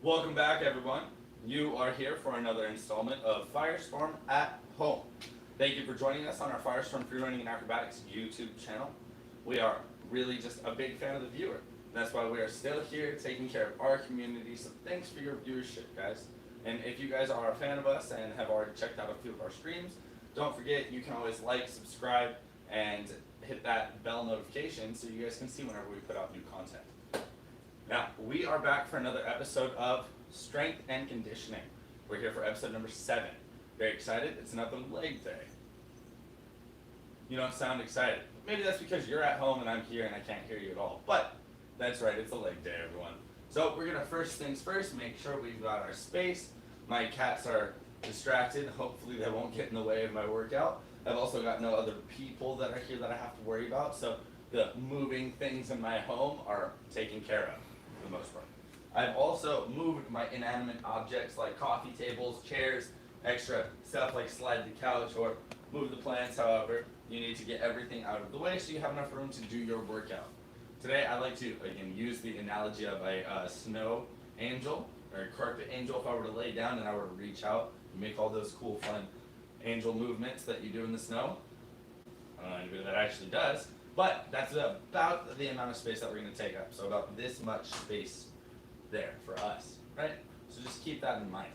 Welcome back, everyone. You are here for another installment of Firestorm at Home. Thank you for joining us on our Firestorm Freerunning and Acrobatics YouTube channel. We are really just a big fan of the viewer. That's why we are still here taking care of our community, so thanks for your viewership, guys. And if you guys are a fan of us and have already checked out a few of our streams, don't forget you can always like, subscribe, and hit that bell notification so you guys can see whenever we put out new content. Now, we are back for another episode of Strength and Conditioning. We're here for episode number 7. Very excited. It's another leg day. You don't sound excited. Maybe that's because you're at home and I'm here and I can't hear you at all. But that's right, it's a leg day, everyone. So we're going to first things first, make sure we've got our space. My cats are distracted. Hopefully they won't get in the way of my workout. I've also got no other people that are here that I have to worry about. So the moving things in my home are taken care of. For the most part. I've also moved my inanimate objects like coffee tables, chairs, extra stuff like slide the couch or move the plants. However, you need to get everything out of the way so you have enough room to do your workout. Today I like to, again, use the analogy of a snow angel or a carpet angel. If I were to lay down and I were to reach out and make all those cool fun angel movements that you do in the snow. I don't know anybody that actually does. But that's about the amount of space that we're going to take up. So about this much space there for us, right? So just keep that in mind.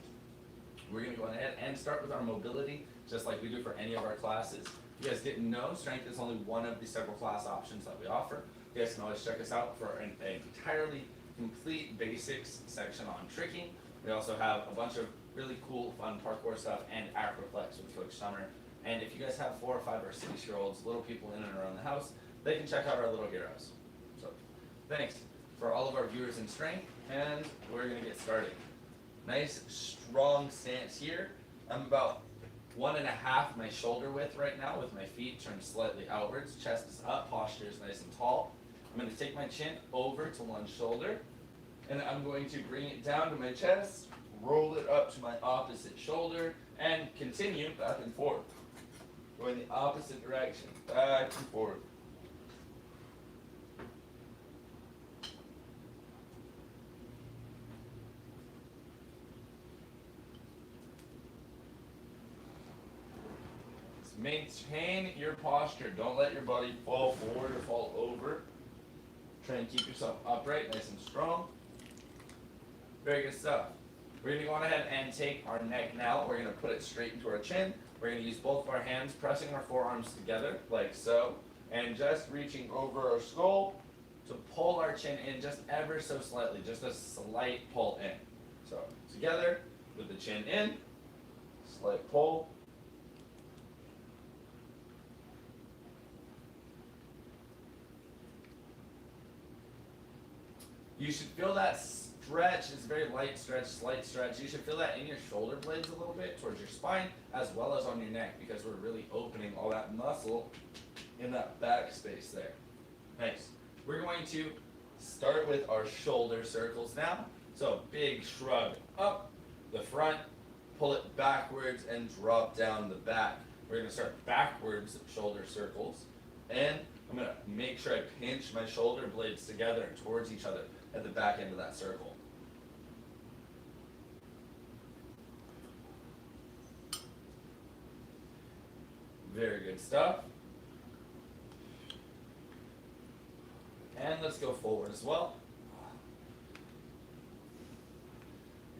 We're going to go ahead and start with our mobility, just like we do for any of our classes. If you guys didn't know, strength is only one of the several class options that we offer. You guys can always check us out for an entirely complete basics section on tricking. We also have a bunch of really cool, fun parkour stuff and acroflex with Coach Summer. And if you guys have 4 or 5 or 6-year-olds, little people in and around the house, they can check out our little heroes. So, thanks for all of our viewers in strength, and we're going to get started. Nice, strong stance here. I'm about 1.5 my shoulder width right now with my feet turned slightly outwards. Chest is up, posture is nice and tall. I'm going to take my chin over to one shoulder, and I'm going to bring it down to my chest, roll it up to my opposite shoulder, and continue back and forth. Going the opposite direction, back and forth. Maintain your posture. Don't let your body fall forward or fall over. Try and keep yourself upright, nice and strong. Very good stuff. We're going to go on ahead and take our neck now. We're going to put it straight into our chin. We're going to use both of our hands, pressing our forearms together, like so, and just reaching over our skull to pull our chin in just ever so slightly, just a slight pull in. So, together, with the chin in, slight pull. You should feel that stretch. It's a very light stretch, slight stretch. You should feel that in your shoulder blades a little bit towards your spine as well as on your neck because we're really opening all that muscle in that back space there. Nice. We're going to start with our shoulder circles now. So big shrug up the front, pull it backwards and drop down the back. We're going to start backwards shoulder circles, and I'm going to make sure I pinch my shoulder blades together towards each other at the back end of that circle. Very good stuff. And let's go forward as well.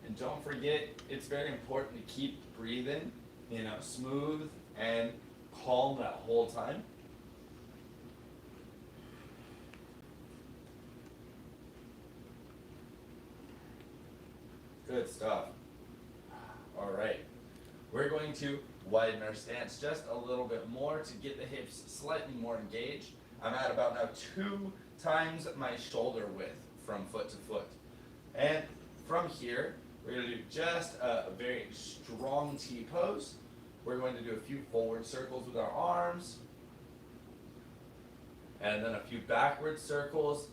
And don't forget, it's very important to keep breathing, smooth and calm that whole time. Good stuff. All right. We're going to widen our stance just a little bit more to get the hips slightly more engaged. I'm at about now 2 times my shoulder width from foot to foot. And from here, we're going to do just a very strong T-pose. We're going to do a few forward circles with our arms. And then a few backward circles.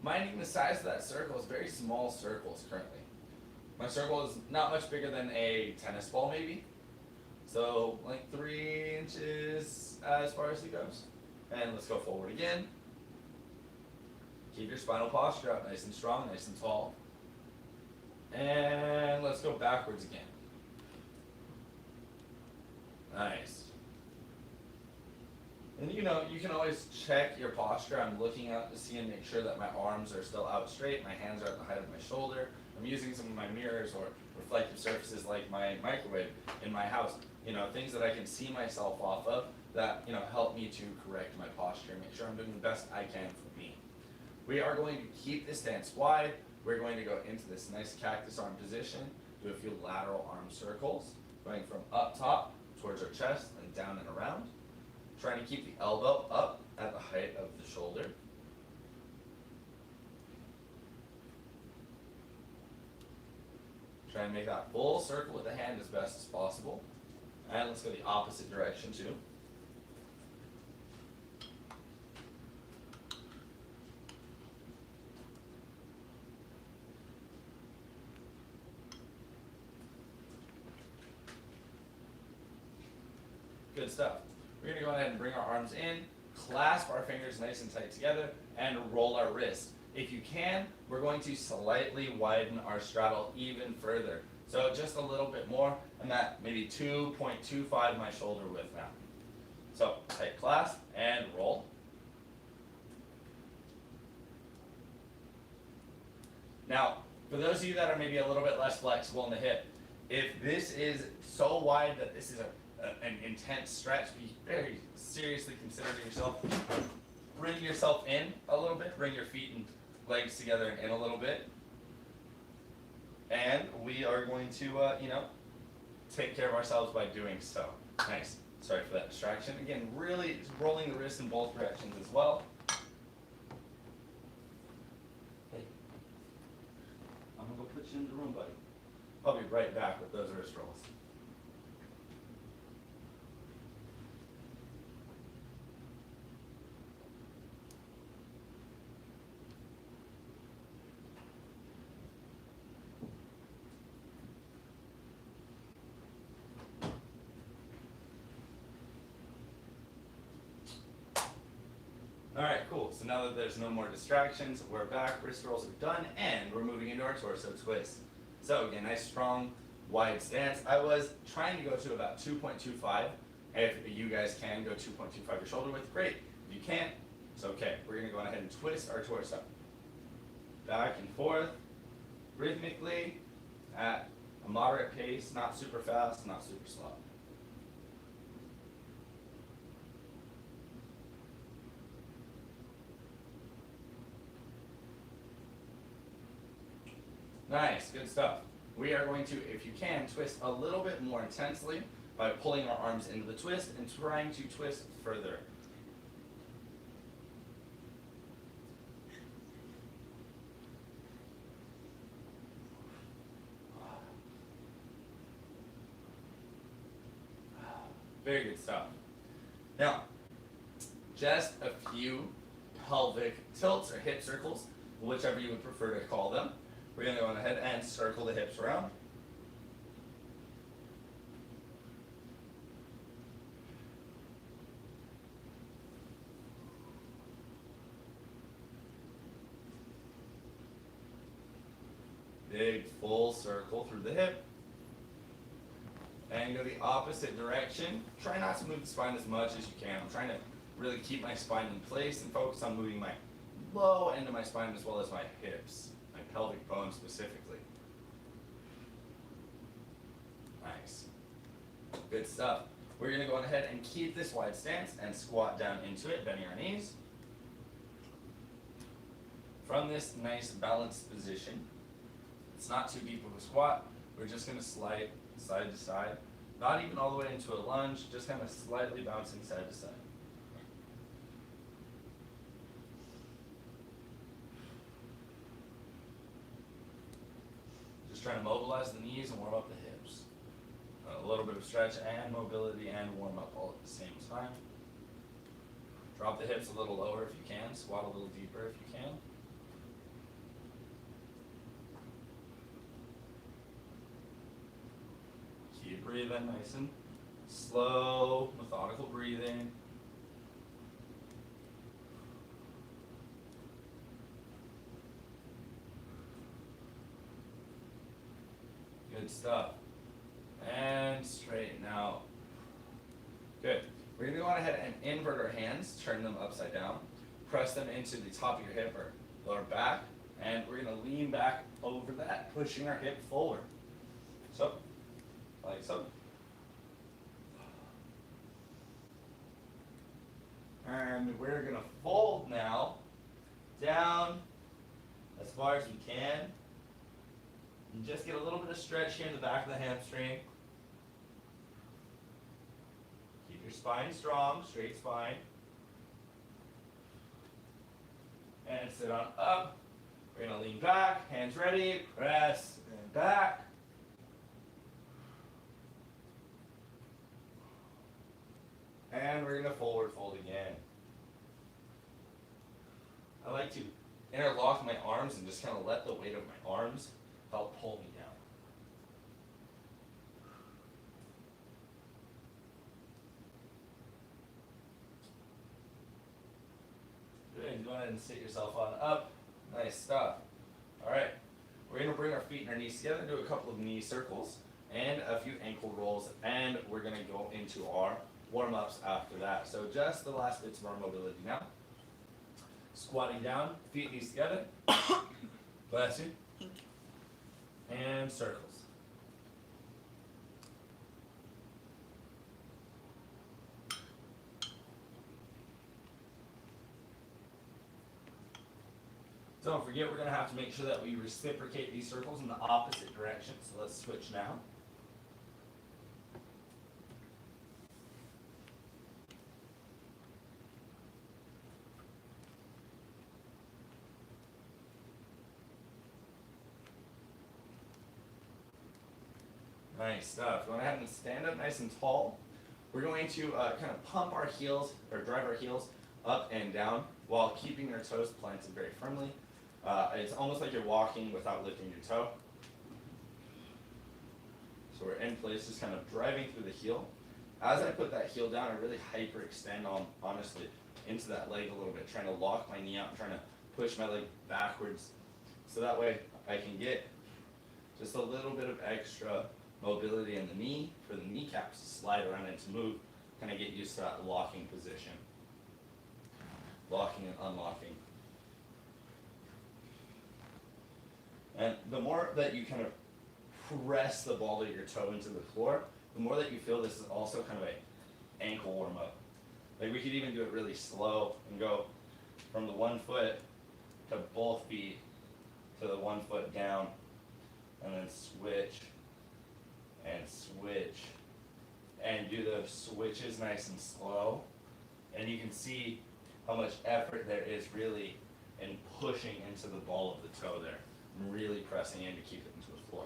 Minding the size of that circle is very small circles currently. My circle is not much bigger than a tennis ball maybe. So like 3 inches as far as it goes. And let's go forward again. Keep your spinal posture up nice and strong, nice and tall. And let's go backwards again. Nice. And you know, you can always check your posture. I'm looking out to see and make sure that my arms are still out straight, my hands are at the height of my shoulder. I'm using some of my mirrors or reflective surfaces like my microwave in my house. You know, things that I can see myself off of that, you know, help me to correct my posture and make sure I'm doing the best I can for me. We are going to keep this stance wide. We're going to go into this nice cactus arm position, do a few lateral arm circles, going from up top towards our chest and down and around. Trying to keep the elbow up at the height of the shoulder. Try and make that full circle with the hand as best as possible. And let's go the opposite direction too. Good stuff. We're going to go ahead and bring our arms in, clasp our fingers nice and tight together, and roll our wrists. If you can, we're going to slightly widen our straddle even further. So just a little bit more, and that maybe 2.25 my shoulder width now. So tight clasp and roll. Now, for those of you that are maybe a little bit less flexible in the hip, if this is so wide that this is an intense stretch, be very seriously considering yourself. Bring yourself in a little bit, bring your feet and legs together and in a little bit. And we are going to, you know, take care of ourselves by doing so. Nice. Sorry for that distraction. Again, really rolling the wrists in both directions as well. Hey, I'm going to go put you in the room, buddy. I'll be right back with those wrist rolls. Alright, cool. So now that there's no more distractions, we're back, wrist rolls are done, and we're moving into our torso twist. So again, nice strong, wide stance. I was trying to go to about 2.25. If you guys can go 2.25 your shoulder width, great. If you can't, it's okay. We're going to go ahead and twist our torso. Back and forth, rhythmically, at a moderate pace, not super fast, not super slow. Nice, good stuff. We are going to, if you can, twist a little bit more intensely by pulling our arms into the twist and trying to twist further. Very good stuff. Now, just a few pelvic tilts or hip circles, whichever you would prefer to call them. We're going to go ahead and circle the hips around. Big full circle through the hip. And go the opposite direction. Try not to move the spine as much as you can. I'm trying to really keep my spine in place and focus on moving my low end of my spine as well as my hips. Pelvic bone specifically. Nice. Good stuff. We're going to go ahead and keep this wide stance and squat down into it, bending our knees. From this nice balanced position, it's not too deep of a squat. We're just going to slide side to side. Not even all the way into a lunge, just kind of slightly bouncing side to side. Trying to mobilize the knees and warm up the hips. A little bit of stretch and mobility and warm up all at the same time. Drop the hips a little lower if you can. Squat a little deeper if you can. Keep breathing nice and slow, methodical breathing. Good stuff. And straighten out. Good. We're going to go on ahead and invert our hands, turn them upside down, press them into the top of your hip or lower back, and we're going to lean back over that, pushing our hip forward. So, like so. And we're going to fold now down as far as we can. And just get a little bit of stretch here in the back of the hamstring. Keep your spine strong, straight spine. And sit on up. We're going to lean back, hands ready, press, and back. And we're going to forward fold again. I like to interlock my arms and just kind of let the weight of my arms help pull me down. Good. Go ahead and sit yourself on up. Nice stuff. All right. We're going to bring our feet and our knees together, do a couple of knee circles and a few ankle rolls, and we're going to go into our warm-ups after that. So just the last bits of our mobility now. Squatting down, feet knees together. Bless you. Thank you. And circles. Don't forget, we're going to have to make sure that we reciprocate these circles in the opposite direction. So let's switch now. Nice stuff. Go ahead and stand up nice and tall. We're going to kind of pump our heels, or drive our heels up and down while keeping our toes planted very firmly. It's almost like you're walking without lifting your toe. So we're in place, just kind of driving through the heel. As I put that heel down, I really hyperextend honestly into that leg a little bit, trying to lock my knee out, trying to push my leg backwards. So that way I can get just a little bit of extra mobility in the knee for the kneecaps to slide around and to move, kind of get used to that locking position. Locking and unlocking. And the more that you kind of press the ball of your toe into the floor, the more that you feel this is also kind of an ankle warm up. Like we could even do it really slow and go from the 1 foot to both feet to the 1 foot down, and then switch and switch, and do the switches nice and slow. And you can see how much effort there is really in pushing into the ball of the toe there, and really pressing in to keep it into the floor.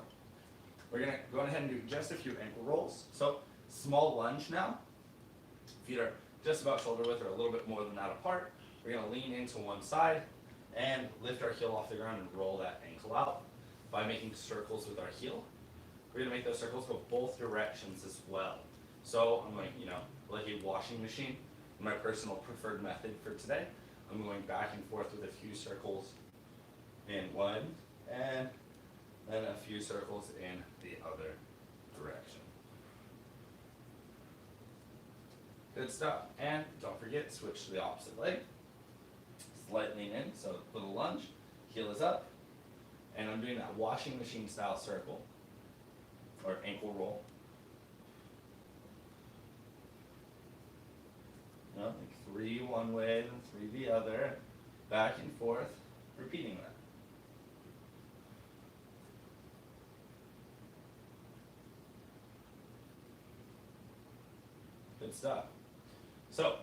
We're going to go ahead and do just a few ankle rolls. So small lunge now. Feet are just about shoulder width or a little bit more than that apart. We're going to lean into one side and lift our heel off the ground and roll that ankle out by making circles with our heel. We're going to make those circles go both directions as well. So I'm going, like a washing machine, my personal preferred method for today. I'm going back and forth with a few circles in one, and then a few circles in the other direction. Good stuff. And don't forget, switch to the opposite leg. Slight lean in, so little lunge, heel is up, and I'm doing that washing machine style circle, or ankle roll. Like 3 one way, then 3 the other, back and forth, repeating that. Good stuff. So,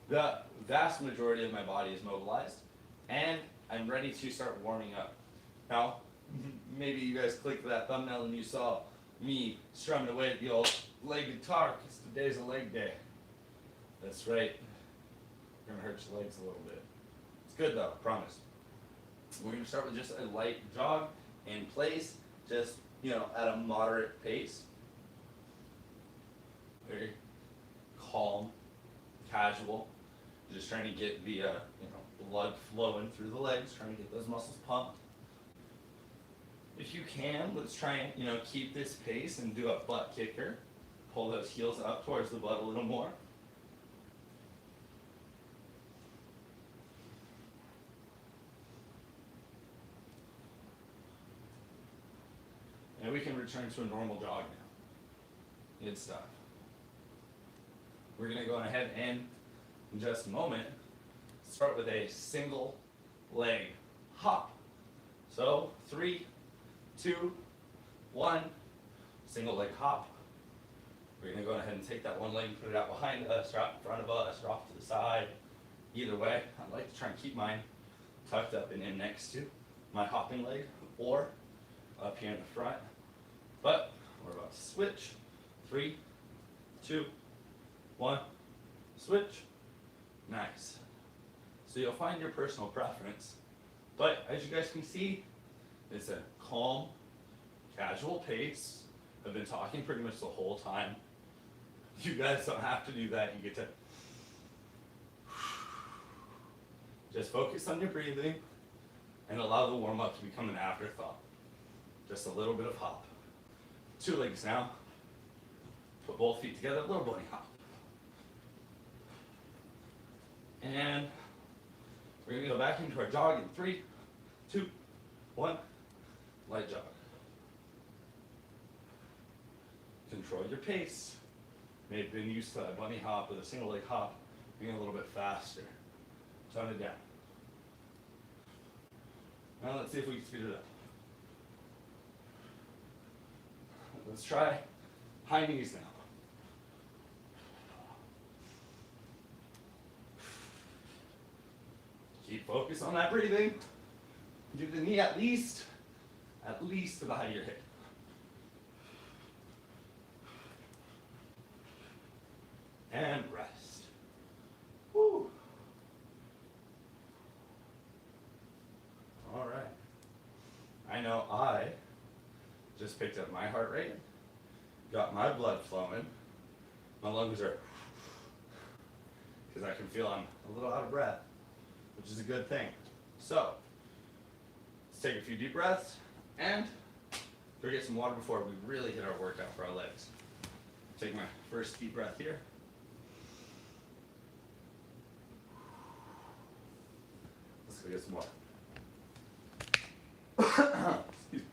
the vast majority of my body is mobilized, and I'm ready to start warming up. Now, maybe you guys clicked that thumbnail and you saw me strumming away at the old leg guitar, because today's a leg day. That's right. We're gonna hurt your legs a little bit. It's good though, I promise. We're gonna start with just a light jog in place, just at a moderate pace. Very calm, casual. Just trying to get the blood flowing through the legs, trying to get those muscles pumped. If you can, let's try and, keep this pace and do a butt kicker. Pull those heels up towards the butt a little more. And we can return to a normal jog now. Good stuff. We're going to go ahead and, in just a moment, start with a single leg hop. So 3, 2, 1, single leg hop. We're going to go ahead and take that one leg and put it out behind us, or out in front of us, or off to the side. Either way, I like to try and keep mine tucked up and in next to my hopping leg, or up here in the front. But we're about to switch. 3, 2, 1, switch. Nice. So you'll find your personal preference. But as you guys can see, it's a calm, casual pace. I've been talking pretty much the whole time. You guys don't have to do that. You get to just focus on your breathing and allow the warm-up to become an afterthought. Just a little bit of hop. 2 legs now. Put both feet together, little bunny hop. And we're going to go back into our jog in 3, 2, 1, light jog. Control your pace. May have been used to a bunny hop with a single leg hop, being a little bit faster. Tone it down. Now let's see if we can speed it up. Let's try high knees now. Keep focus on that breathing. Do the knee at least to the height of your hip. And rest. Woo. All right. I know I just picked up my heart rate, got my blood flowing. My lungs are, because I can feel I'm a little out of breath, which is a good thing. So, let's take a few deep breaths and go get some water before we really hit our workout for our legs. Take my first deep breath here. Let's go get some water. Excuse me.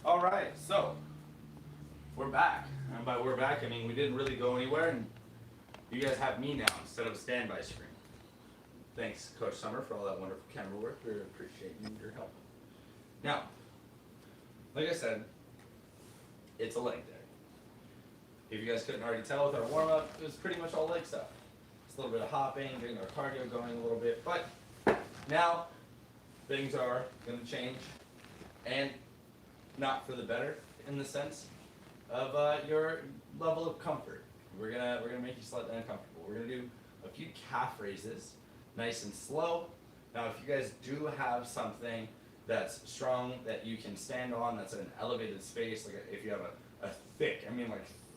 All right, so we're back. And by we're back, I mean we didn't really go anywhere, and you guys have me now instead of a standby screen. Thanks, Coach Summer, for all that wonderful camera work. We appreciate your help. Now, like I said, it's a leg day. If you guys couldn't already tell with our warm-up, it was pretty much all leg stuff. It's a little bit of hopping, getting our cardio going a little bit, but now things are going to change, and not for the better in the sense of your level of comfort. We're gonna make you slightly uncomfortable. We're gonna do a few calf raises, nice and slow. Now, if you guys do have something that's strong that you can stand on, that's in an elevated space, like if you have a thick,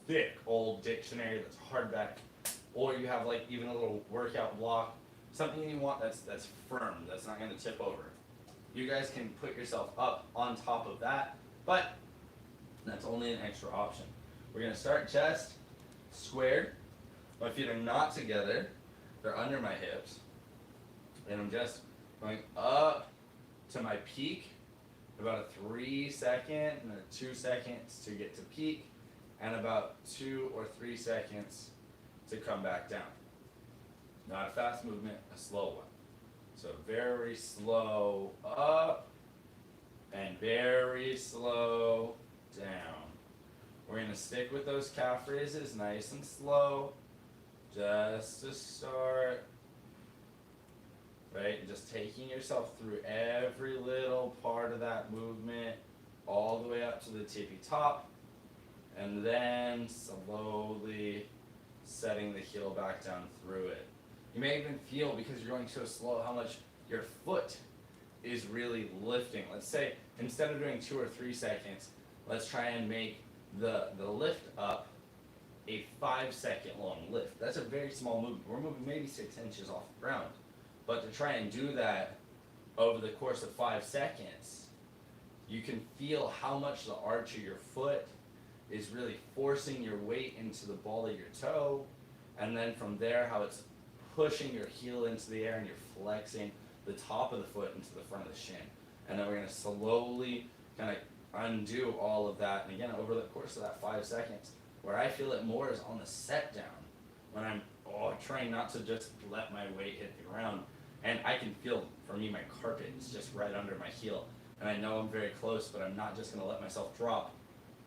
thick old dictionary that's hardback, or you have like even a little workout block, something you want that's firm, that's not gonna tip over. You guys can put yourself up on top of that, but that's only an extra option. We're gonna start chest, squared. My feet are not together, they're under my hips. And I'm just going up to my peak about a 3 second and a 2 seconds to get to peak, and about 2 or 3 seconds to come back down. Not a fast movement, a slow one. So very slow up and very slow down. We're gonna stick with those calf raises nice and slow, just to start. Right, and just taking yourself through every little part of that movement, all the way up to the tippy top, and then slowly setting the heel back down through it. You may even feel, because you're going so slow, how much your foot is really lifting. Let's say instead of doing 2 or 3 seconds, let's try and make the lift up a 5-second long lift. That's a very small movement. We're moving maybe 6 inches off the ground. But to try and do that over the course of 5 seconds, you can feel how much the arch of your foot is really forcing your weight into the ball of your toe, and then from there how it's pushing your heel into the air and you're flexing the top of the foot into the front of the shin. And then we're going to slowly kind of undo all of that, and again over the course of that 5 seconds. Where I feel it more is on the set down, when I'm trying not to just let my weight hit the ground. And I can feel, for me, my carpet is just right under my heel. And I know I'm very close, but I'm not just going to let myself drop.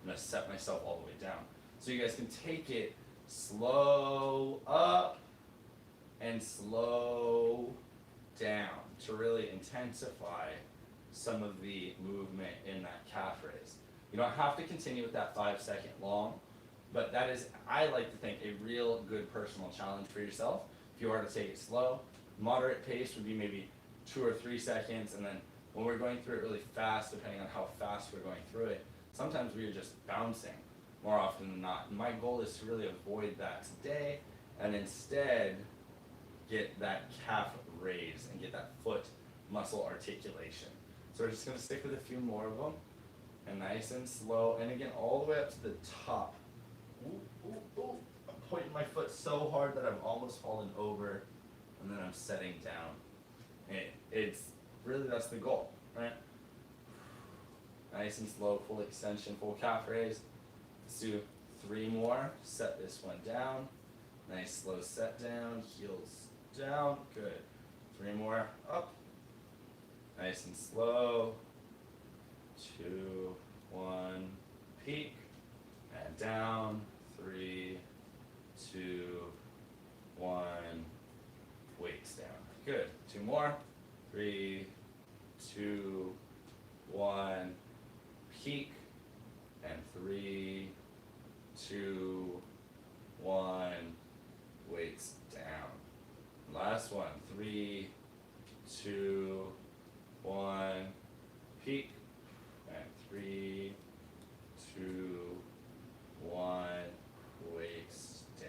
I'm going to set myself all the way down. So you guys can take it slow up and slow down to really intensify some of the movement in that calf raise. You don't have to continue with that 5-second long, but that is, I like to think, a real good personal challenge for yourself. If you are to take it slow, moderate pace would be maybe 2 or 3 seconds, and then when we're going through it really fast, depending on how fast we're going through it, sometimes we are just bouncing more often than not. And my goal is to really avoid that today, and instead get that calf raise and get that foot muscle articulation. So we're just going to stick with a few more of them, and nice and slow, and again all the way up to the top. Ooh, ooh, ooh. I'm pointing my foot so hard that I've almost fallen over, and then I'm setting down. It's really, that's the goal, right? Nice and slow, full extension, full calf raise. Let's do 3 more. Set this one down. Nice slow set down, heels down, good. 3 more, up. Nice and slow. 2, 1, peak, and down. 3, 2, 1, weights down. Good. 2 more. 3, 2, 1, peak, and 3, 2, 1, weights down. Last one. 3, 2, 1, peak, and 3, 2, 1, weights down.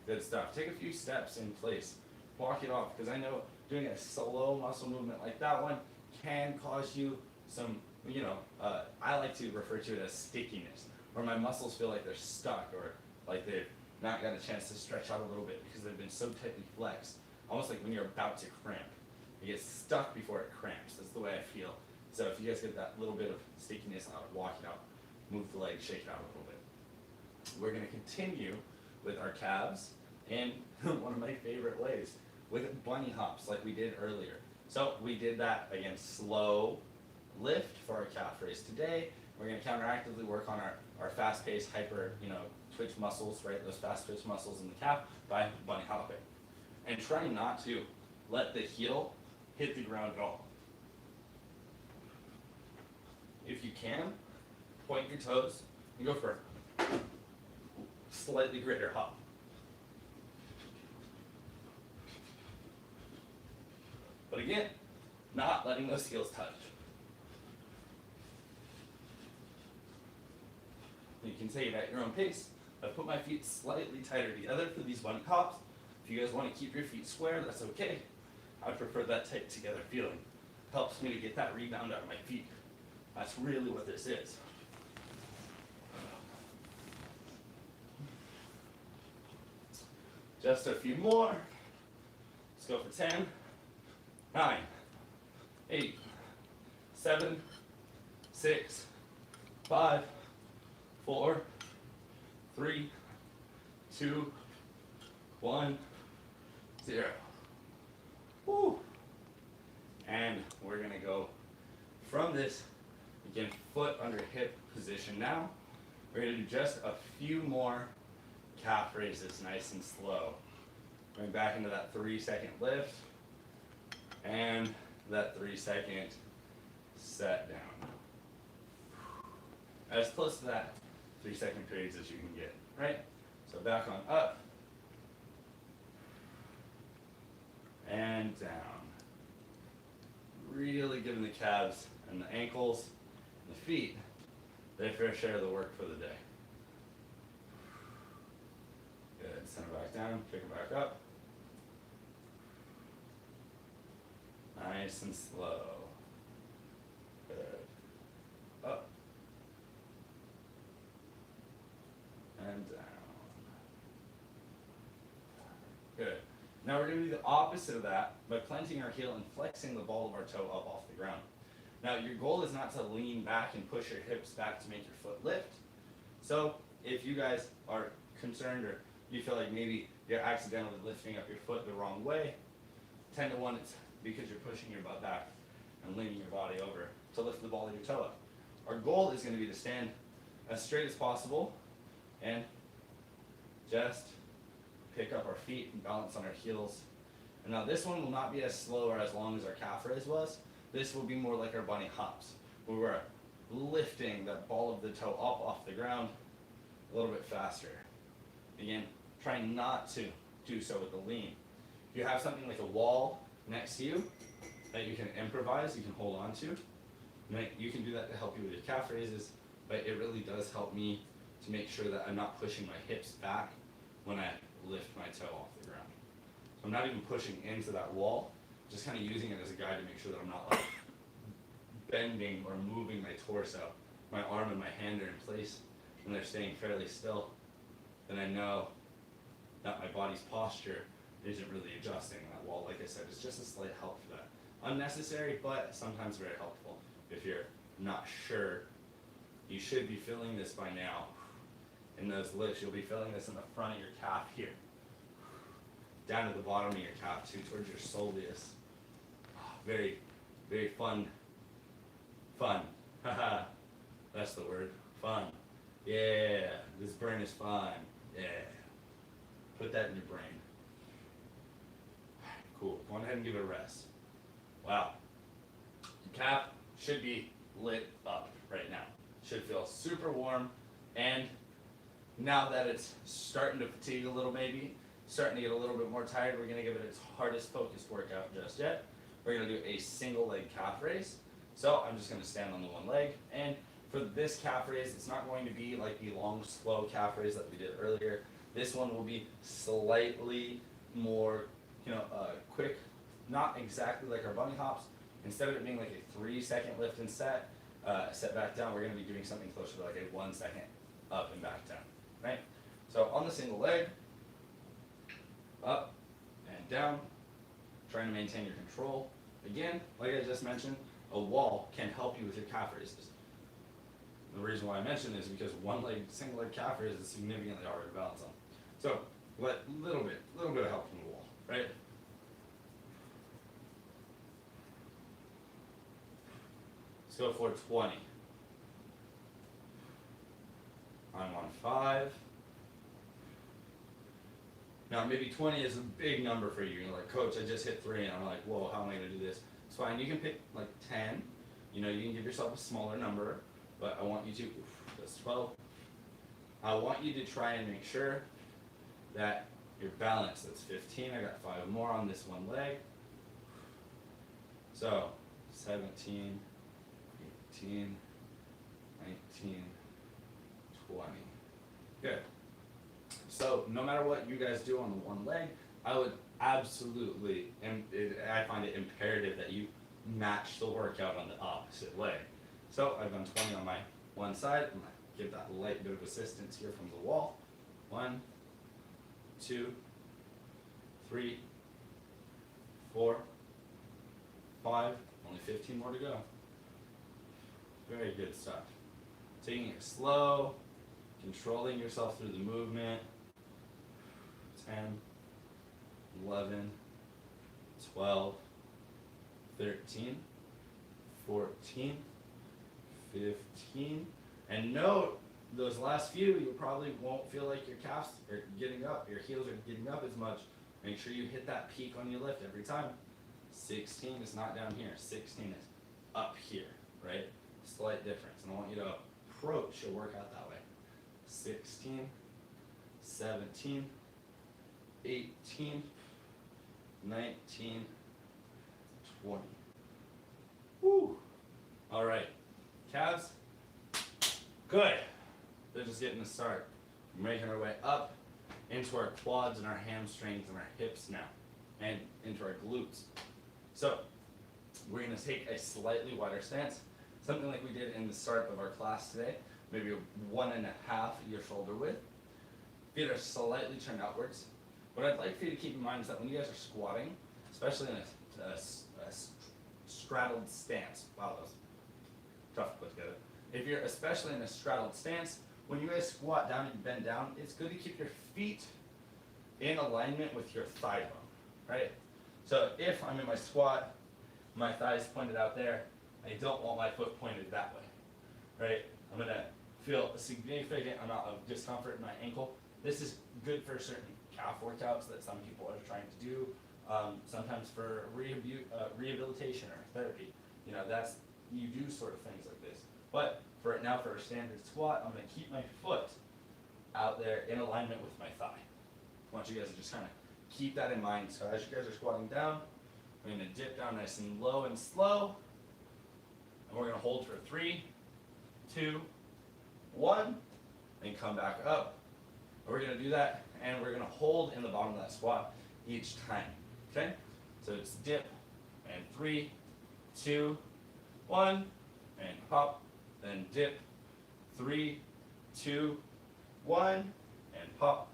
Good stuff. Take a few steps in place. Walk it off, because I know doing a slow muscle movement like that one can cause you some, I like to refer to it as stickiness, where my muscles feel like they're stuck, or like they've not got a chance to stretch out a little bit because they've been so tightly flexed. Almost like when you're about to cramp. You get stuck before it cramps. That's the way I feel. So if you guys get that little bit of stickiness out, walk it out, move the leg, shake it out a little bit. We're going to continue with our calves in one of my favorite ways, with bunny hops like we did earlier. So we did that, again, slow lift for our calf raise today. We're going to counteractively work on our fast-paced, hyper, twitch muscles, right? Those fast twitch muscles in the calf by bunny hopping. And try not to let the heel hit the ground at all. If you can, point your toes and go for a slightly greater hop. But again, not letting those heels touch. You can take it at your own pace. I put my feet slightly tighter together for these bunny hops. If you guys want to keep your feet square, that's okay. I prefer that tight together feeling. Helps me to get that rebound out of my feet. That's really what this is. Just a few more. Let's go for 10, 9, 8, 7, 6, 5, 4, 3, 2, 1, 0. Woo. And we're going to go from this, again, foot under hip position now. We're going to do just a few more calf raises, nice and slow. Going back into that 3-second lift and that 3-second set down. As close to that 3-second periods as you can get, right? So back on up and down. Really giving the calves and the ankles and the feet their fair share of the work for the day. Good, send it back down, pick it back up. Nice and slow. Good. Up. And down. Good. Now we're going to do the opposite of that by planting our heel and flexing the ball of our toe up off the ground. Now your goal is not to lean back and push your hips back to make your foot lift. So if you guys are concerned or you feel like maybe you're accidentally lifting up your foot the wrong way, 10 to 1 it's because you're pushing your butt back and leaning your body over to lift the ball of your toe up. Our goal is going to be to stand as straight as possible and just pick up our feet and balance on our heels. And now this one will not be as slow or as long as our calf raise was. This will be more like our bunny hops, where we're lifting that ball of the toe up off the ground a little bit faster. Again, trying not to do so with the lean. If you have something like a wall next to you that you can improvise, you can hold on to, you can do that to help you with your calf raises, but it really does help me to make sure that I'm not pushing my hips back when I lift my toe off the ground. So I'm not even pushing into that wall, just kind of using it as a guide to make sure that I'm not like bending or moving my torso. My arm and my hand are in place and they're staying fairly still. Then I know that my body's posture isn't really adjusting. That wall, like I said, is just a slight help for that. Unnecessary, but sometimes very helpful. If you're not sure, you should be feeling this by now. In those lifts, you'll be feeling this in the front of your calf here. Down at the bottom of your calf too, towards your soleus. Very, very fun. Fun. Haha. That's the word. Fun. Yeah. This brain is fun. Yeah. Put that in your brain. Cool. Go ahead and give it a rest. Wow. Your calf should be lit up right now. Should feel super warm. And now that it's starting to fatigue a little maybe, starting to get a little bit more tired, we're going to give it its hardest focused workout just yet. We're going to do a single leg calf raise. So I'm just going to stand on the one leg. And for this calf raise, it's not going to be like the long, slow calf raise that we did earlier. This one will be slightly more, quick, not exactly like our bunny hops. Instead of it being like a 3-second lift and set back down, we're going to be doing something closer to like a 1 second up and back down, right? So on the single leg, up and down, trying to maintain your control. Again, like I just mentioned, a wall can help you with your calf raises. The reason why I mention this is because single leg calf raise is significantly harder to balance on. So, little bit of help from the wall, right? Let's go for 20. I'm on 5. Now, maybe 20 is a big number for you. You're like, Coach, I just hit 3, and I'm like, whoa, how am I going to do this? It's fine. You can pick like 10. You can give yourself a smaller number, but I want you to, that's 12. I want you to try and make sure that you're balanced. That's 15. I got 5 more on this one leg. So, 17, 18, 19, 20. Good. So no matter what you guys do on the one leg, I would absolutely, and I find it imperative that you match the workout on the opposite leg. So I've done 20 on my one side. I'm going to give that light bit of assistance here from the wall. 1, 2, 3, 4, 5, only 15 more to go. Very good stuff. Taking it slow, controlling yourself through the movement. 10, 11, 12, 13, 14, 15. And note, those last few, you probably won't feel like your calves are getting up, your heels are getting up as much. Make sure you hit that peak on your lift every time. 16 is not down here, 16 is up here, right? Slight difference, and I want you to approach your workout that way. 16, 17, 18, 19, 20. Woo! All right, calves, good. They're just getting the start. We're making our way up into our quads and our hamstrings and our hips now, and into our glutes. So we're gonna take a slightly wider stance, something like we did in the start of our class today, maybe 1.5 your shoulder width. Feet are slightly turned outwards. What I'd like for you to keep in mind is that when you guys are squatting, especially in a straddled stance, wow, that was tough to put together. If you're especially in a straddled stance, when you guys squat down and bend down, it's good to keep your feet in alignment with your thigh bone, right? So if I'm in my squat, my thighs pointed out there, I don't want my foot pointed that way, right? I'm gonna feel a significant amount of discomfort in my ankle. This is good for certain calf workouts that some people are trying to do, sometimes for rehabilitation or therapy. You know, you do sort of things like this. But for right now, for a standard squat, I'm gonna keep my foot out there in alignment with my thigh. I want you guys to just kind of keep that in mind. So as you guys are squatting down, we're gonna dip down nice and low and slow. And we're gonna hold for 3, 2, 1, and come back up. And we're gonna do that, and we're gonna hold in the bottom of that squat each time, okay? So it's dip, and 3, 2, 1, and hop, then dip, 3, 2, 1, and pop,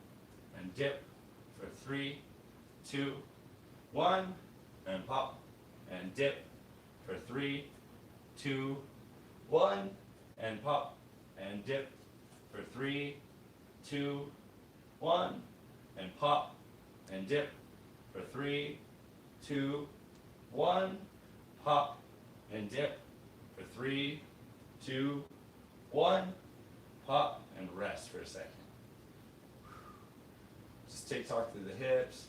and dip for 3, 2, 1, and pop, and dip for 3, 2, 1, and pop, and dip for 3, 2, 1, and pop, and dip for 3, 2, 1, pop, and dip for 3, 2, 1, pop, and rest for a second. Just take talk through the hips,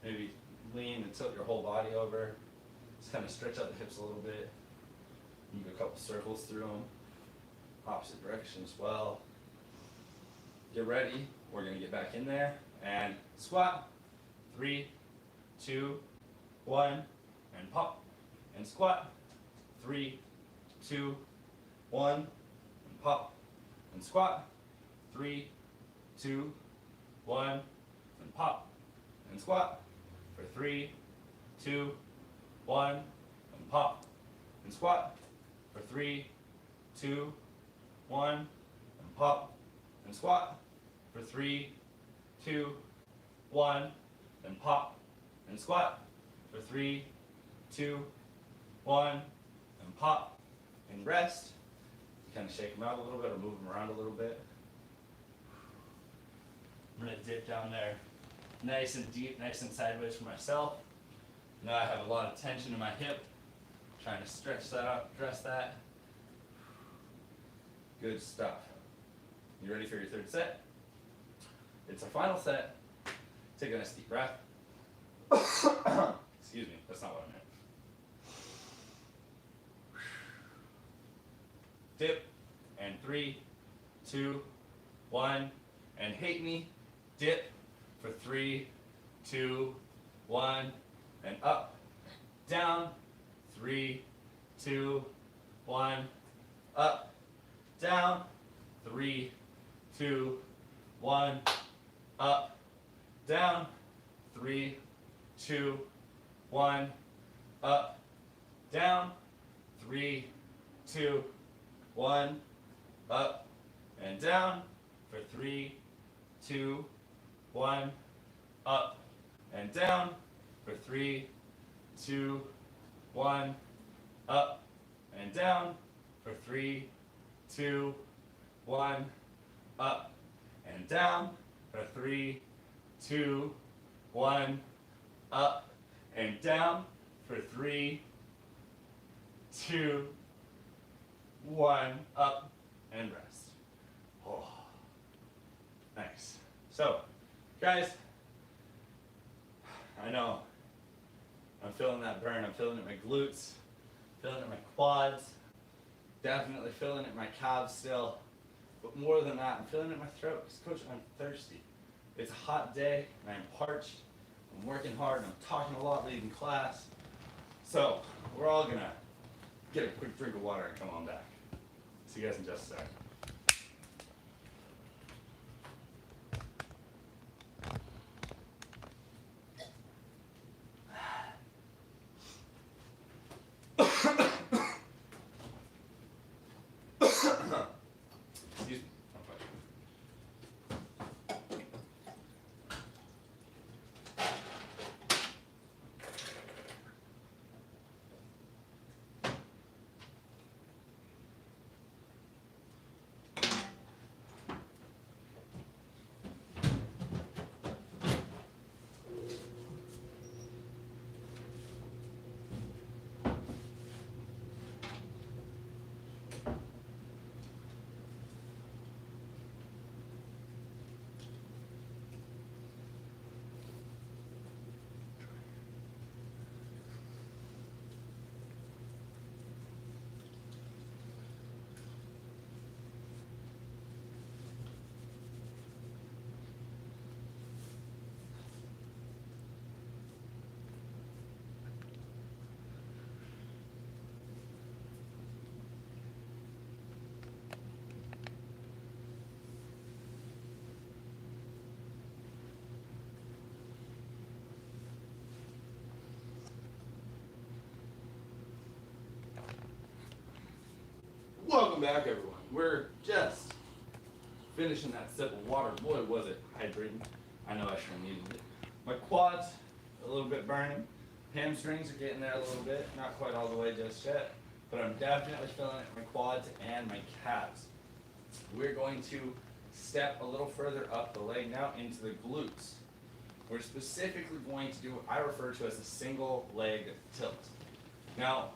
maybe lean and tilt your whole body over. Just kind of stretch out the hips a little bit. Move a couple circles through them. Opposite direction as well. Get ready. We're going to get back in there and squat. 3, 2, 1, and pop, and squat. 3, 2, 1, and pop, and squat. 3, 2, 1, and pop, and squat. For 3, 2, 1, and pop, and squat. For 3, 2, 1, and pop, and squat. For 3, 2, 1, and pop, and squat. For 3, 2, 1, and pop, and rest. Kind of shake them out a little bit or move them around a little bit. I'm going to dip down there nice and deep, nice and sideways for myself. Now I have a lot of tension in my hip. Trying to stretch that out, address that. Good stuff. You ready for your third set? It's our final set. Take a nice deep breath. Excuse me, that's not what I meant. Dip, and 3, 2, 1, and hate me. Dip for 3, 2, 1, and up, down, 3, 2, 1, up, down, 3, 2, 1, up, down, 3, 2, 1, up, down, 3, 2, 1, up, and down, for 3, 2, 1, up, and down, for 3, 2, 1, up, and down, for 3, 2, 1, up and down for 3, 2, 1, up and down for 3, 2, 1, up and rest. Oh, nice. So, guys, I know I'm feeling that burn. I'm feeling it in my glutes, feeling it in my quads, definitely feeling it in my calves still. But more than that, I'm feeling it in my throat because, Coach, I'm thirsty. It's a hot day and I'm parched. I'm working hard and I'm talking a lot leaving class. So we're all gonna get a quick drink of water and come on back. See you guys in just a second. Excuse me. I'm fine. Welcome back, everyone. We're just finishing that sip of water. Boy, was it hydrating. I know I should have needed it. My quads, a little bit burning. Hamstrings are getting there a little bit. Not quite all the way just yet, but I'm definitely feeling it in my quads and my calves. We're going to step a little further up the leg now into the glutes. We're specifically going to do what I refer to as a single leg tilt. Now,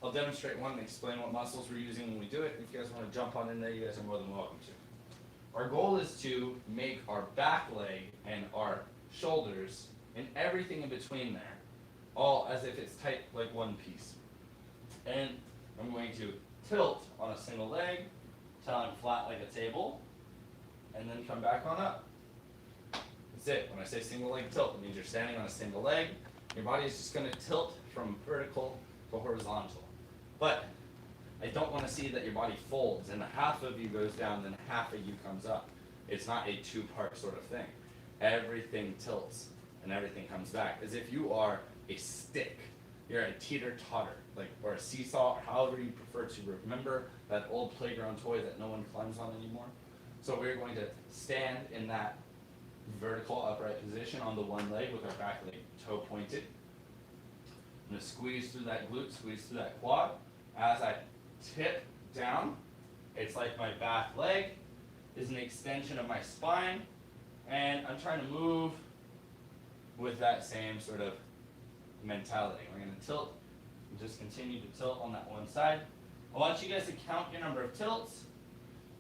I'll demonstrate one and explain what muscles we're using when we do it. If you guys want to jump on in there, you guys are more than welcome to. Our goal is to make our back leg and our shoulders and everything in between there all as if it's tight like one piece. And I'm going to tilt on a single leg till I'm flat like a table, and then come back on up. That's it. When I say single leg tilt, it means you're standing on a single leg. Your body is just going to tilt from vertical to horizontal. But I don't want to see that your body folds and half of you goes down, then half of you comes up. It's not a two-part sort of thing. Everything tilts and everything comes back, as if you are a stick. You're a teeter-totter, or a seesaw, or however you prefer to remember that old playground toy that no one climbs on anymore. So we're going to stand in that vertical upright position on the one leg with our back leg toe pointed. I'm going to squeeze through that glute, squeeze through that quad. As I tip down, it's like my back leg is an extension of my spine, and I'm trying to move with that same sort of mentality. We're going to tilt and just continue to tilt on that one side. I want you guys to count your number of tilts.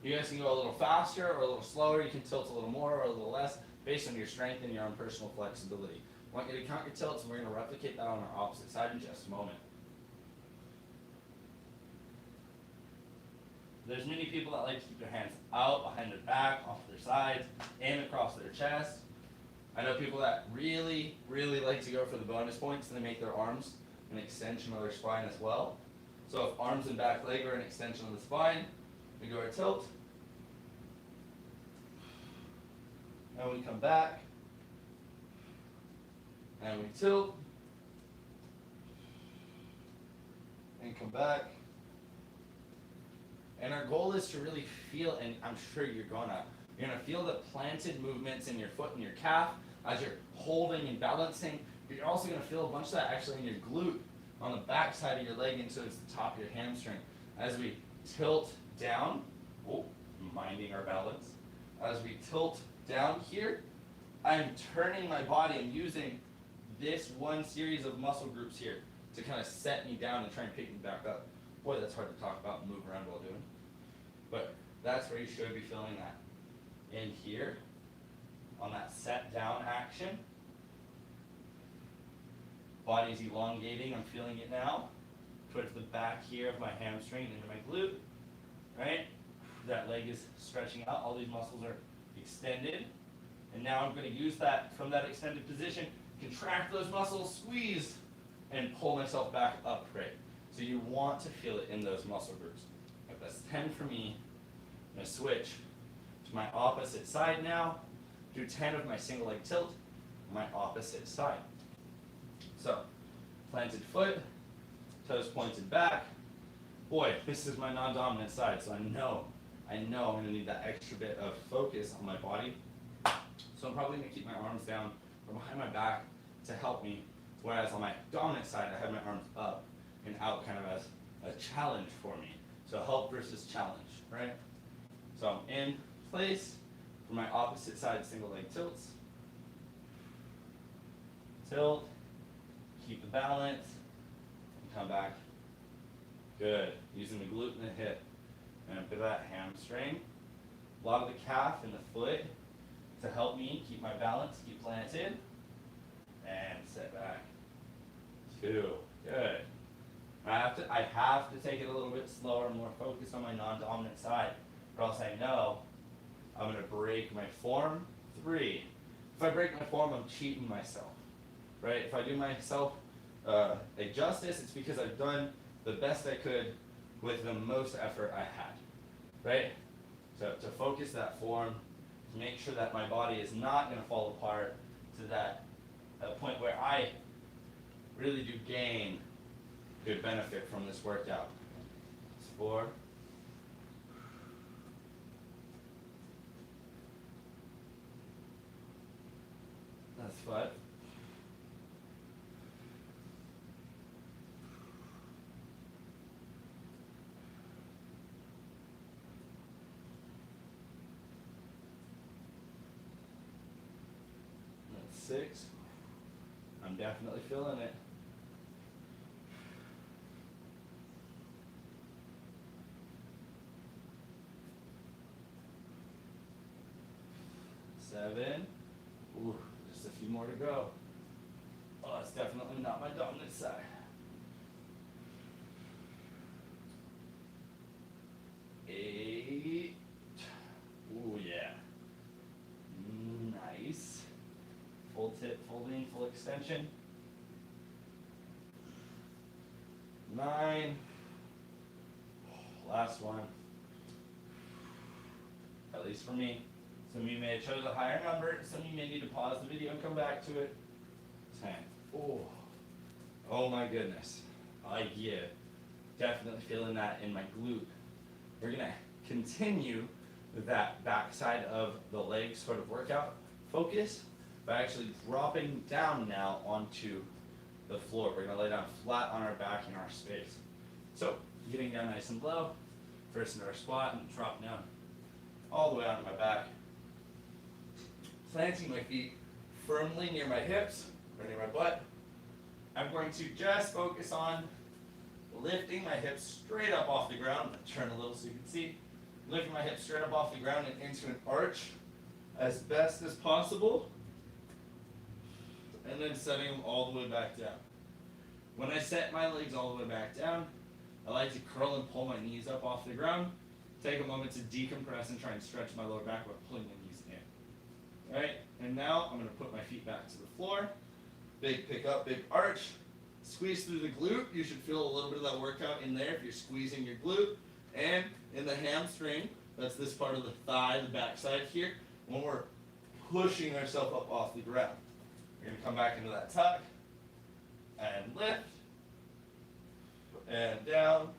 You guys can go a little faster or a little slower. You can tilt a little more or a little less based on your strength and your own personal flexibility. I want you to count your tilts, and we're going to replicate that on our opposite side in just a moment. There's many people that like to keep their hands out behind their back, off their sides, and across their chest. I know people that really, really like to go for the bonus points, and they make their arms an extension of their spine as well. So if arms and back leg are an extension of the spine, we do our tilt, and we come back, and we tilt, and come back. And our goal is to really feel, and I'm sure you're gonna feel the planted movements in your foot and your calf as you're holding and balancing. But you're also gonna feel a bunch of that actually in your glute on the back side of your leg and towards the top of your hamstring As we tilt down, minding our balance. As we tilt down here, I'm turning my body. I'm using this one series of muscle groups here to kind of set me down and try and pick me back up. Boy, that's hard to talk about and move around while doing. But that's where you should be feeling that. In here, on that set down action. Body's elongating, I'm feeling it now. Towards the back here of my hamstring into my glute, right? That leg is stretching out, all these muscles are extended. And now I'm gonna use that from that extended position, contract those muscles, squeeze, and pull myself back upright. So you want to feel it in those muscle groups. If that's 10 for me, I'm gonna switch to my opposite side now, do 10 of my single leg tilt, my opposite side. So, planted foot, toes pointed back. Boy, this is my non-dominant side, so I know I'm gonna need that extra bit of focus on my body. So I'm probably gonna keep my arms down or behind my back to help me, whereas on my dominant side, I have my arms up and out kind of as a challenge for me. So help versus challenge, right? So I'm in place for my opposite side single leg tilts. Tilt, keep the balance, and come back. Good, using the glute and the hip. And for that hamstring, a lot of the calf and the foot to help me keep my balance, keep planted, and set back. 2, good. I have to take it a little bit slower, more focused on my non-dominant side, or else I know I'm gonna break my form. 3, if I break my form, I'm cheating myself, right? If I do myself a justice, it's because I've done the best I could with the most effort I had, right? To focus that form, to make sure that my body is not gonna fall apart to that point where I really do gain good benefit from this workout. It's 4. That's 5. That's 6. I'm definitely feeling it. 7. Ooh, just a few more to go. Oh, it's definitely not my dominant side. 8. Ooh, yeah. Nice. Full tip, full lean, full extension. 9. Last one. At least for me. Some of you may have chose a higher number. Some of you may need to pause the video and come back to it. 10. Oh my goodness. Yeah. Definitely feeling that in my glute. We're gonna continue with that backside of the leg sort of workout focus by actually dropping down now onto the floor. We're gonna lay down flat on our back in our space. So, getting down nice and low, first into our squat and drop down all the way onto my back. Planting my feet firmly near my hips or near my butt. I'm going to just focus on lifting my hips straight up off the ground. Turn a little so you can see. Lifting my hips straight up off the ground and into an arch as best as possible. And then setting them all the way back down. When I set my legs all the way back down, I like to curl and pull my knees up off the ground. Take a moment to decompress and try and stretch my lower back by pulling my knees in. Right? And now I'm going to put my feet back to the floor. Big pick up, big arch. Squeeze through the glute. You should feel a little bit of that workout in there if you're squeezing your glute. And in the hamstring, that's this part of the thigh, the backside here, when we're pushing ourselves up off the ground. We're going to come back into that tuck and lift and down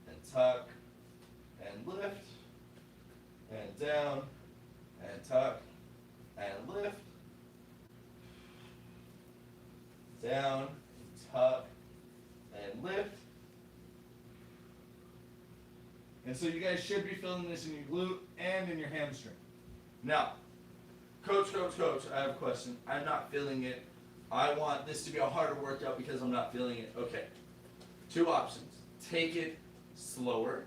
and tuck and lift and down and tuck and lift, down, tuck, and lift, And so you guys should be feeling this in your glute and in your hamstring. Now, coach, I have a question. I'm not feeling it. I want this to be a harder workout because I'm not feeling it. Okay, 2 options. Take it slower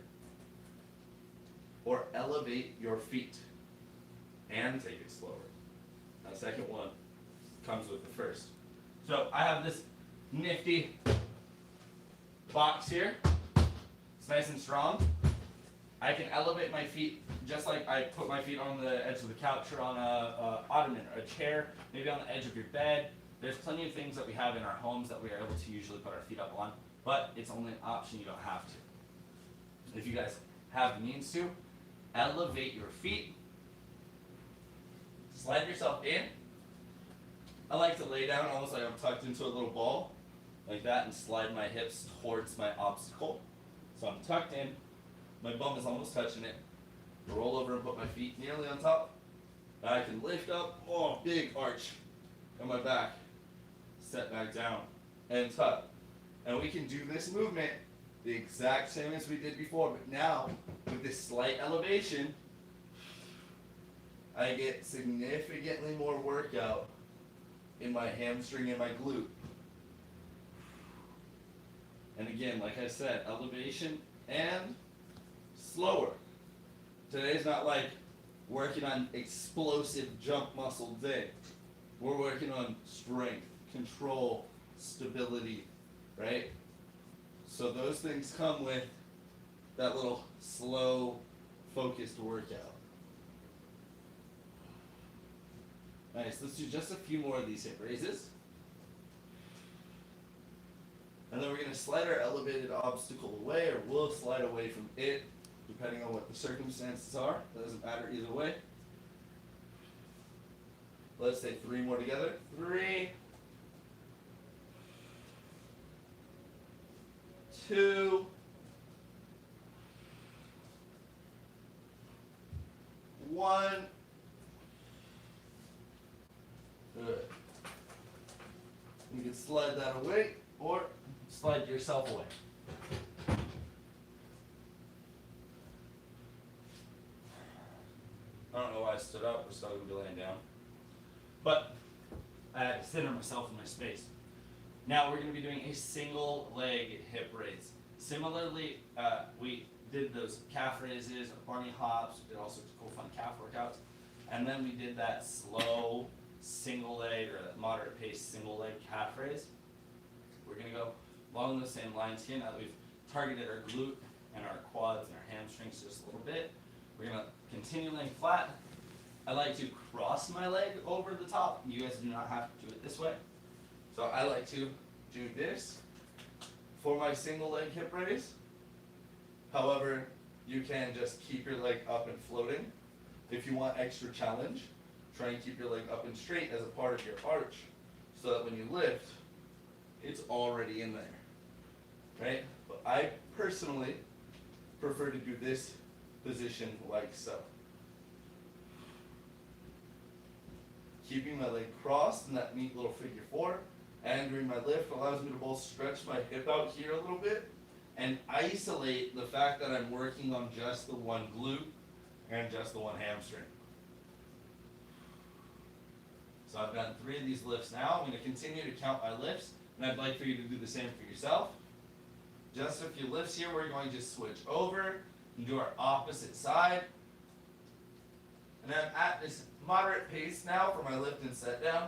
or elevate your feet and take it slower. Now, second one comes with the first. So I have this nifty box here. It's nice and strong. I can elevate my feet just like I put my feet on the edge of the couch or on a ottoman or a chair, maybe on the edge of your bed. There's plenty of things that we have in our homes that we are able to usually put our feet up on, but it's only an option, you don't have to. If you guys have the means to, elevate your feet, slide yourself in. I like to lay down almost like I'm tucked into a little ball, like that, and slide my hips towards my obstacle. So I'm tucked in, my bum is almost touching it. Roll over and put my feet nearly on top. I can lift up, oh, big arch on my back. Set back down and tuck. And we can do this movement the exact same as we did before, but now with this slight elevation, I get significantly more workout in my hamstring and my glute. And again, like I said, elevation and slower. Today's not like working on explosive jump muscle day. We're working on strength, control, stability, right? So those things come with that little slow, focused workout. Nice, let's do just a few more of these hip raises. And then we're gonna slide our elevated obstacle away, or we'll slide away from it, depending on what the circumstances are. Doesn't matter either way. Let's say 3 more together. 3, 2, 1. Good. You can slide that away or slide yourself away. I don't know why I stood up, we're still going to be laying down. But I had to center myself in my space. Now we're going to be doing a single leg hip raise. Similarly, we did those calf raises, bunny hops, we did all sorts of cool fun calf workouts. And then we did that slow single leg or that moderate pace single leg calf raise. We're going to go along those same lines here now that we've targeted our glute and our quads and our hamstrings just a little bit. We're going to continue laying flat. I like to cross my leg over the top. You guys do not have to do it this way. So I like to do this for my single leg hip raise. However, you can just keep your leg up and floating. If you want extra challenge, try and keep your leg up and straight as a part of your arch so that when you lift, it's already in there, right? But I personally prefer to do this position like so. Keeping my leg crossed in that neat little figure 4, and during my lift allows me to both stretch my hip out here a little bit and isolate the fact that I'm working on just the one glute and just the one hamstring. So I've done 3 of these lifts now. I'm going to continue to count my lifts, and I'd like for you to do the same for yourself. Just a few lifts here. We're going to switch over and do our opposite side. And I'm at this moderate pace now for my lift and set down.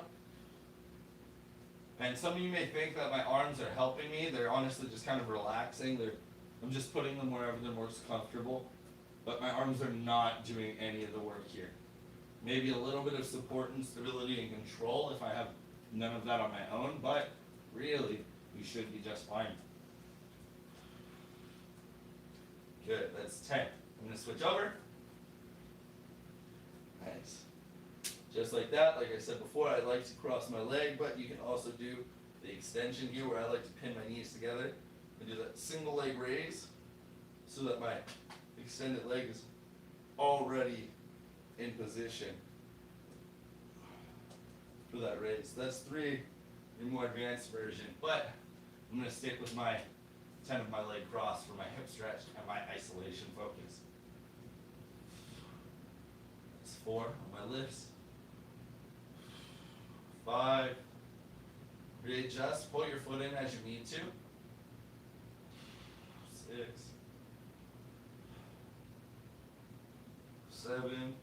And some of you may think that my arms are helping me. They're honestly just kind of relaxing. I'm just putting them wherever they're most comfortable. But my arms are not doing any of the work here. Maybe a little bit of support and stability and control if I have none of that on my own, but really, you should be just fine. Good, that's 10. I'm going to switch over. Nice. Just like that, like I said before, I like to cross my leg, but you can also do the extension here where I like to pin my knees together and do that single leg raise so that my extended leg is already in position for that raise. That's 3, your more advanced version, but I'm going to stick with my 10 of my leg cross for my hip stretch and my isolation focus. That's 4 of my lifts. 5. Readjust, pull your foot in as you need to. 6. 7.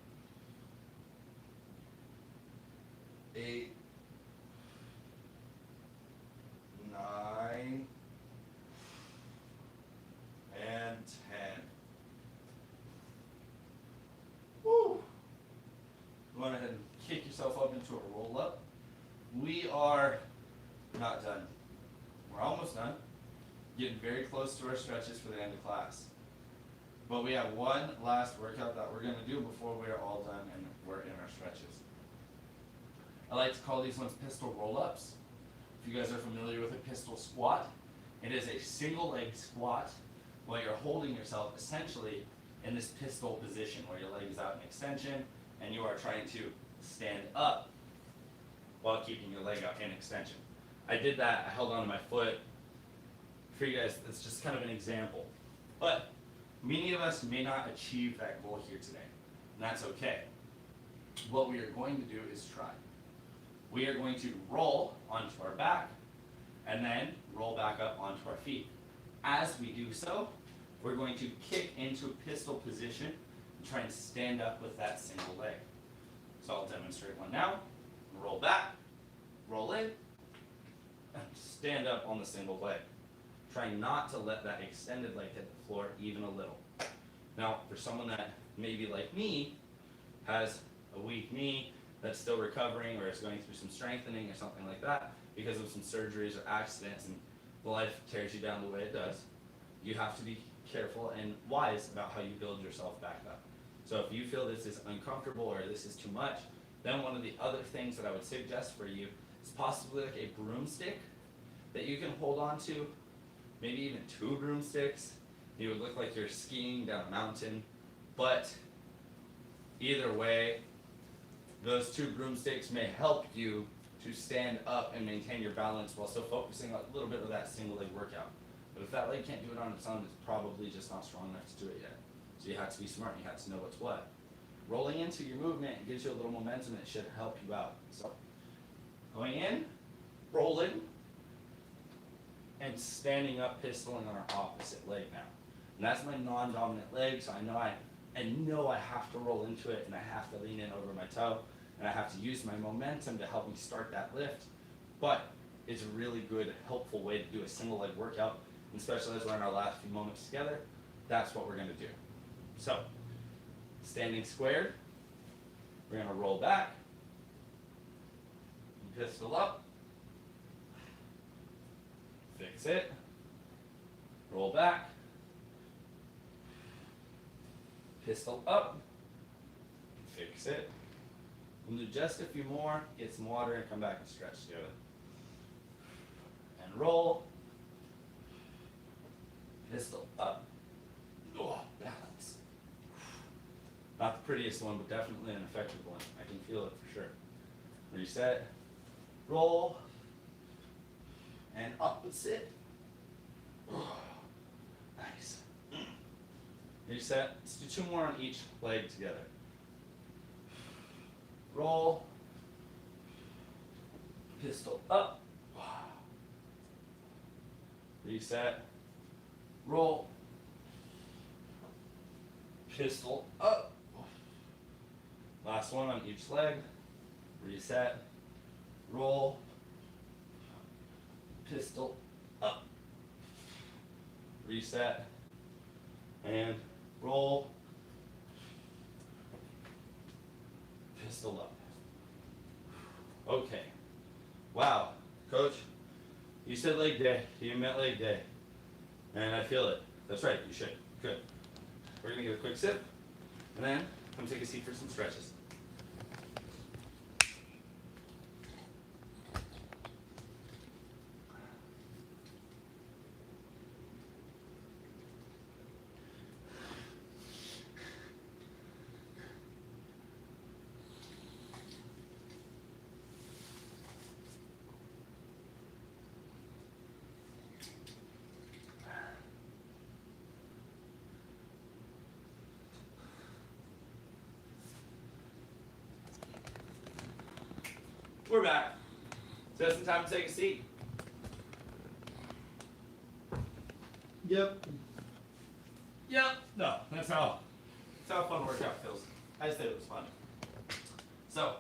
8. 9. And 10. Woo! Go ahead and kick yourself up into a roll up. We are not done. We're almost done. Getting very close to our stretches for the end of class. But we have one last workout that we're going to do before we are all done and we're in our stretches. I like to call these ones Pistil Roll-Ups. If you guys are familiar with a pistol squat, it is a single leg squat while you're holding yourself essentially in this pistol position where your leg is out in extension and you are trying to stand up while keeping your leg out in extension. I did that, I held onto my foot. For you guys, that's just kind of an example. But many of us may not achieve that goal here today, and that's okay. What we are going to do is try. We are going to roll onto our back and then roll back up onto our feet. As we do so, we're going to kick into a pistol position and try and stand up with that single leg. So I'll demonstrate one now. Roll back, roll in, and stand up on the single leg. Trying not to let that extended leg hit the floor even a little. Now, for someone that maybe like me has a weak knee that's still recovering or is going through some strengthening or something like that because of some surgeries or accidents and life tears you down the way it does, you have to be careful and wise about how you build yourself back up. So if you feel this is uncomfortable or this is too much, then one of the other things that I would suggest for you is possibly like a broomstick that you can hold on to, maybe even 2 broomsticks. You would look like you're skiing down a mountain, but either way, those 2 broomsticks may help you to stand up and maintain your balance while still focusing on a little bit of that single leg workout. But if that leg can't do it on its own, it's probably just not strong enough to do it yet. So you have to be smart, you have to know what's what. Rolling into your movement gives you a little momentum that should help you out. So going in, rolling, and standing up, pistoling on our opposite leg now. And that's my non-dominant leg, so I know I have to roll into it and I have to lean in over my toe and I have to use my momentum to help me start that lift. But it's a really good, helpful way to do a single leg workout, and especially as we're in our last few moments together, that's what we're gonna do. So, standing squared, we're gonna roll back, pistol up, fix it, roll back, pistol up, fix it. We'll do just a few more, get some water, and come back and stretch together. And roll, pistol up, oh, balance. Not the prettiest one, but definitely an effective one. I can feel it for sure. Reset, roll, and opposite. Oh, nice. Reset. Let's do 2 more on each leg together. Roll, pistol up, reset, roll, pistol up. Last one on each leg, reset, roll, pistol up, reset, and roll, pistol up. Okay. Wow, coach, you said leg day. You meant leg day. And I feel it. That's right, you should. Good. We're gonna get a quick sip, and then come take a seat for some stretches. We're back. Just in time to take a seat. Yep. Yep. No, that's how a fun workout feels. I just said it was fun. So,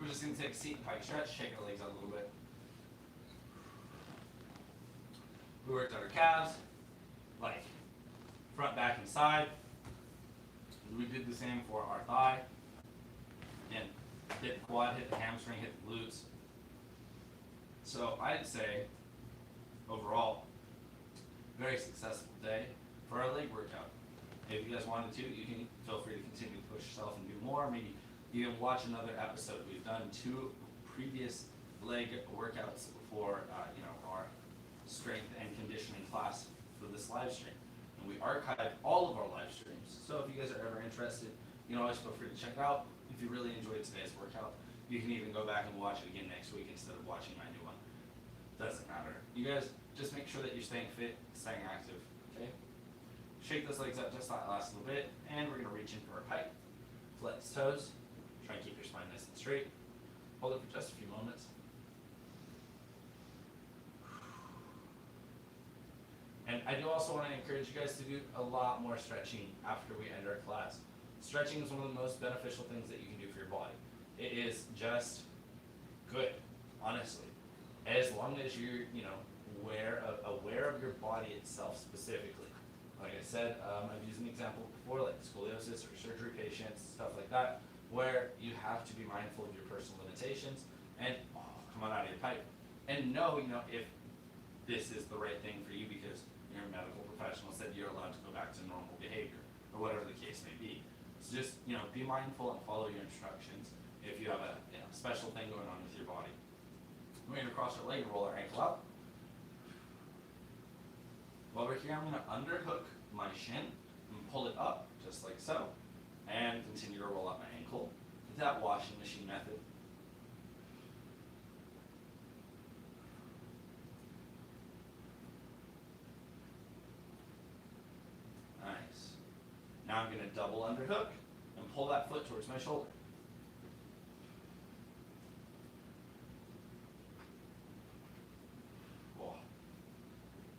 we're just going to take a seat and pike stretch, shake our legs out a little bit. We worked on our calves, like front, back, and side. We did the same for our thigh. And hit the quad, hit the hamstring, hit the glutes. So I'd say, overall, very successful day for our leg workout. If you guys wanted to, you can feel free to continue to push yourself and do more. Maybe even watch another episode. We've done 2 previous leg workouts for our strength and conditioning class for this live stream. And we archive all of our live streams. So if you guys are ever interested, you can always feel free to check it out. If you really enjoyed today's workout, you can even go back and watch it again next week instead of watching my new one. Doesn't matter. You guys just make sure that you're staying fit, staying active, okay? Shake those legs up just that last little bit, and we're gonna reach in for our pike. Flex toes. Try and keep your spine nice and straight. Hold it for just a few moments. And I do also want to encourage you guys to do a lot more stretching after we end our class. Stretching is one of the most beneficial things that you can do for your body. It is just good, honestly. As long as you're, aware of your body itself specifically. Like I said, I've used an example before, like scoliosis or surgery patients, stuff like that, where you have to be mindful of your personal limitations and come on out of your pipe. And know, if this is the right thing for you because your medical professional said you're allowed to go back to normal behavior or whatever the case may be. So just, be mindful and follow your instructions if you have a special thing going on with your body. We're going to cross our leg and roll our ankle up. While we're here, I'm going to underhook my shin and pull it up just like so, and continue to roll up my ankle with that washing machine method. Nice. Now I'm going to double underhook and pull that foot towards my shoulder. Cool.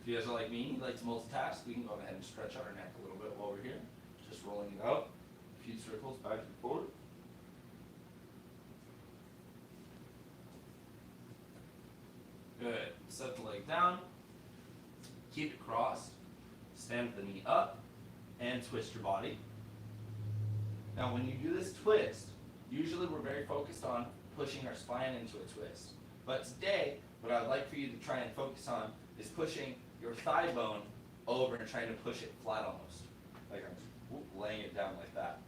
If you guys are like me, you like to multitask, we can go ahead and stretch out our neck a little bit while we're here. Just rolling it out. A few circles back and forward. Good. Set the leg down. Keep it crossed. Stand the knee up and twist your body. Now when you do this twist, usually we're very focused on pushing our spine into a twist. But today, what I'd like for you to try and focus on is pushing your thigh bone over and trying to push it flat almost. Like I'm laying it down like that.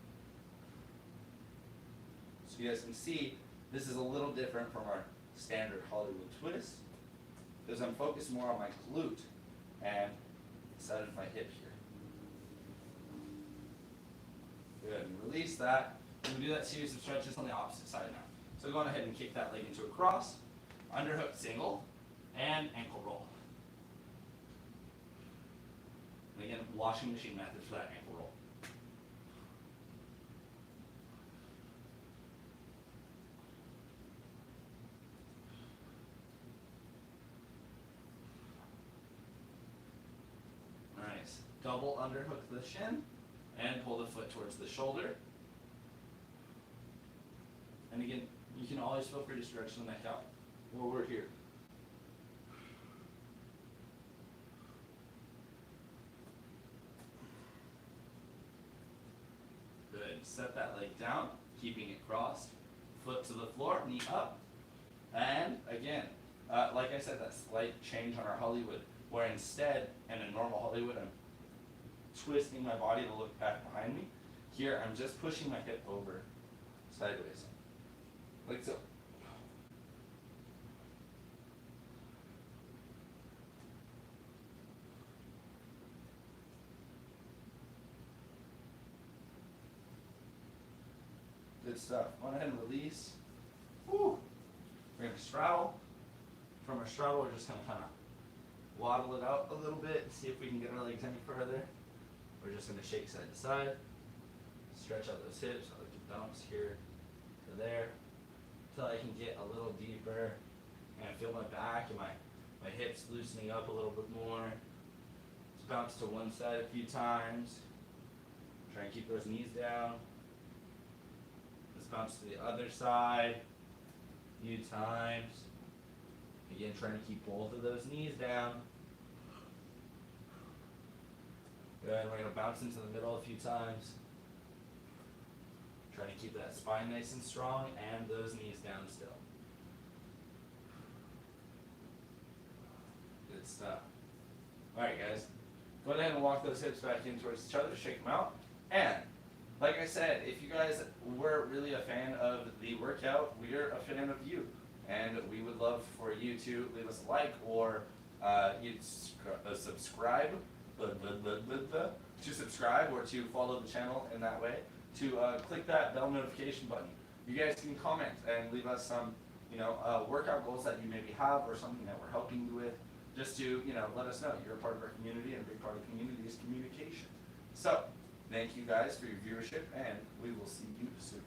So you guys can see, this is a little different from our standard Hollywood twist, because I'm focused more on my glute and side of my hip here. Good, and release that. We're going to do that series of stretches on the opposite side now. So go on ahead and kick that leg into a cross, underhook single, and ankle roll. And again, washing machine method for that ankle roll. Nice. Double underhook the shin and pull the foot towards the shoulder. And again, you can always feel free to stretch the neck out while we're here. Good. Set that leg down, keeping it crossed. Foot to the floor, knee up. And again, like I said, that slight change on our Hollywood, where instead, in a normal Hollywood, I'm twisting my body to look back behind me. Here, I'm just pushing my hip over sideways, like so. Good stuff. Go ahead and release. Woo. We're going to straddle. From our straddle, we're just going to kind of waddle it out a little bit and see if we can get our legs any further. We're just going to shake side to side. Stretch out those hips, I like the dumps here to there. till I can get a little deeper and feel my back and my hips loosening up a little bit more. Let's bounce to one side a few times. Try and keep those knees down. Let's bounce to the other side a few times. Again, trying to keep both of those knees down. Good, we're going to bounce into the middle a few times. Trying to keep that spine nice and strong and those knees down still. Good stuff. Alright guys, go ahead and walk those hips back in towards each other, shake them out. And, like I said, if you guys were really a fan of the workout, we're a fan of you. And we would love for you to leave us a like or you'd subscribe, to subscribe or to follow the channel in that way, to click that bell notification button. You guys can comment and leave us some, workout goals that you maybe have or something that we're helping you with, just to, let us know you're a part of our community, and a big part of the community is communication. So, thank you guys for your viewership, and we will see you soon.